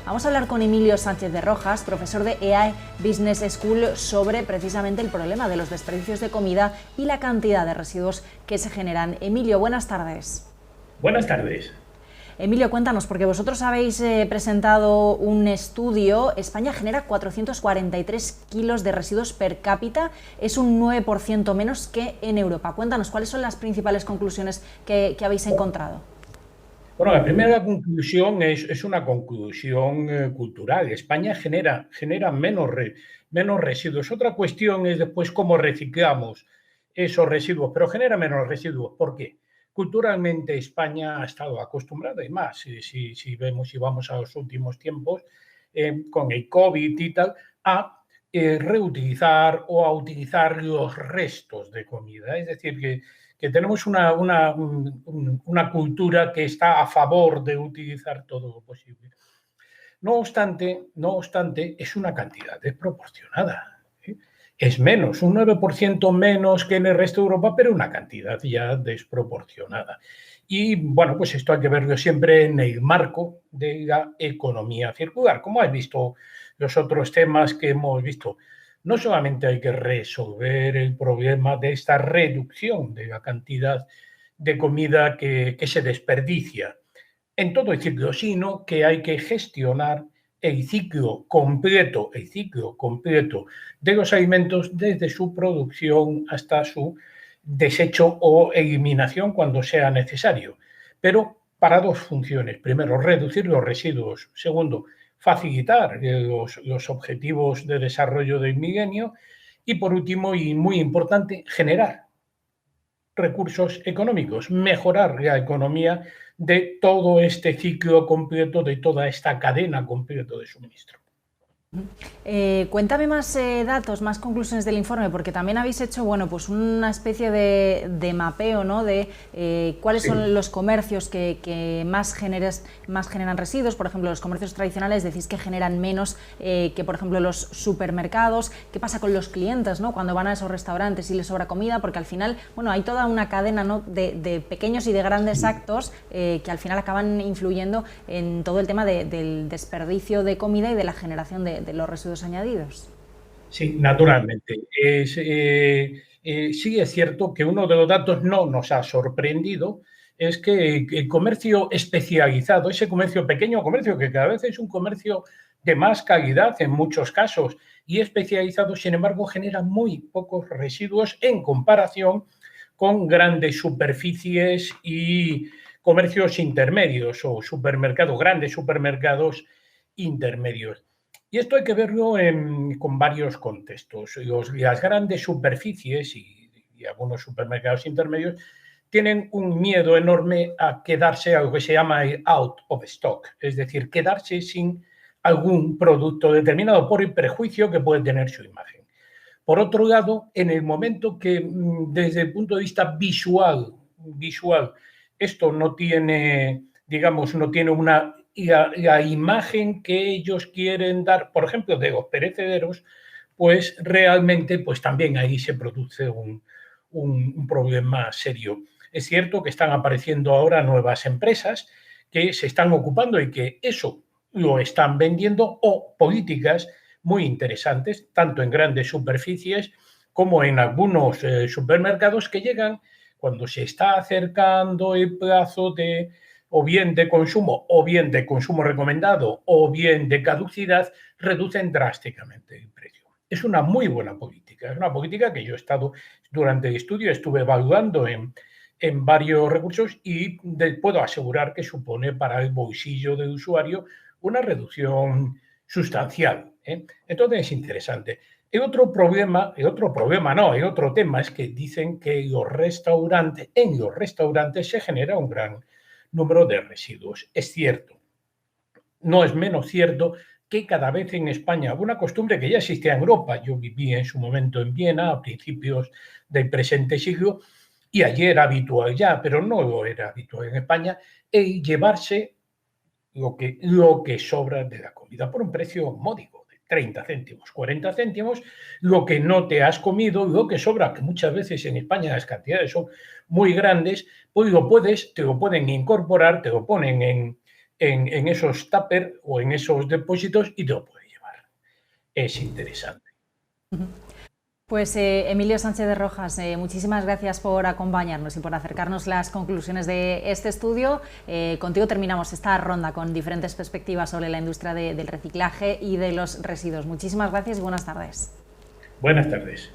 Vamos a hablar con Emilio Sánchez de Rojas, profesor de EAE Business School, sobre precisamente el problema de los desperdicios de comida y la cantidad de residuos que se generan. Emilio, buenas tardes. Buenas tardes. Emilio, cuéntanos, porque vosotros habéis presentado un estudio. España genera 443 kilos de residuos per cápita, es un 9% menos que en Europa. Cuéntanos, ¿cuáles son las principales conclusiones que habéis encontrado? Bueno, la primera conclusión es una conclusión cultural. España genera menos residuos. Otra cuestión es después cómo reciclamos esos residuos, pero genera menos residuos. ¿Por qué? Culturalmente España ha estado acostumbrada, y más, si vemos y vamos a los últimos tiempos, con el COVID y tal, a reutilizar o a utilizar los restos de comida. Es decir, que tenemos una cultura que está a favor de utilizar todo lo posible. No obstante, es una cantidad desproporcionada. Es menos, un 9% menos que en el resto de Europa, pero una cantidad ya desproporcionada. Y bueno, pues esto hay que verlo siempre en el marco de la economía circular. Como has visto los otros temas que hemos visto, no solamente hay que resolver el problema de esta reducción de la cantidad de comida que se desperdicia en todo el ciclo, sino que hay que gestionar el ciclo completo de los alimentos desde su producción hasta su desecho o eliminación cuando sea necesario. Pero para dos funciones. Primero, reducir los residuos. Segundo, facilitar los objetivos de desarrollo del milenio. Y por último, y muy importante, generar recursos económicos, mejorar la economía de todo este ciclo completo, de toda esta cadena completa de suministro. Cuéntame más datos, más conclusiones del informe, porque también habéis hecho, bueno, pues una especie de mapeo, ¿no? De cuáles son los comercios que más generan residuos. Por ejemplo, los comercios tradicionales decís que generan menos que, por ejemplo, los supermercados. ¿Qué pasa con los clientes, ¿no? Cuando van a esos restaurantes y les sobra comida? Porque al final, bueno, hay toda una cadena, ¿no? de pequeños y de grandes actos que al final acaban influyendo en todo el tema del desperdicio de comida y de la generación de los residuos añadidos. Sí, naturalmente. Sí es cierto que uno de los datos no nos ha sorprendido, es que el comercio especializado, ese comercio pequeño, comercio que cada vez es un comercio de más calidad en muchos casos y especializado, sin embargo, genera muy pocos residuos en comparación con grandes superficies y comercios intermedios o supermercados, grandes supermercados intermedios. Y esto hay que verlo con varios contextos. Las grandes superficies y algunos supermercados intermedios tienen un miedo enorme a quedarse a lo que se llama el out of stock, es decir, quedarse sin algún producto determinado por el prejuicio que puede tener su imagen. Por otro lado, en el momento que desde el punto de vista visual esto no tiene, digamos, no tiene la imagen que ellos quieren dar, por ejemplo, de los perecederos, pues realmente pues también ahí se produce un problema serio. Es cierto que están apareciendo ahora nuevas empresas que se están ocupando y que eso lo están vendiendo, o políticas muy interesantes, tanto en grandes superficies como en algunos supermercados que llegan cuando se está acercando el plazo de o bien de consumo recomendado o bien de caducidad, reducen drásticamente el precio. Es una muy buena política, es una política que yo he estado durante el estudio, estuve evaluando en varios recursos y puedo asegurar que supone para el bolsillo del usuario una reducción sustancial. Entonces es interesante. El otro tema es que dicen que en los restaurantes se genera un gran número de residuos. Es cierto. No es menos cierto que cada vez en España, una costumbre que ya existía en Europa, yo viví en su momento en Viena a principios del presente siglo, y allí era habitual ya, pero no lo era habitual en España, el llevarse lo que sobra de la comida por un precio módico, de 30 céntimos, 40 céntimos, lo que no te has comido, lo que sobra, que muchas veces en España las cantidades son muy grandes, pues te lo pueden incorporar, te lo ponen en esos tupper o en esos depósitos y te lo puede llevar. Es interesante. Pues Emilio Sánchez de Rojas, muchísimas gracias por acompañarnos y por acercarnos las conclusiones de este estudio. Contigo terminamos esta ronda con diferentes perspectivas sobre la industria del reciclaje y de los residuos. Muchísimas gracias y buenas tardes. Buenas tardes.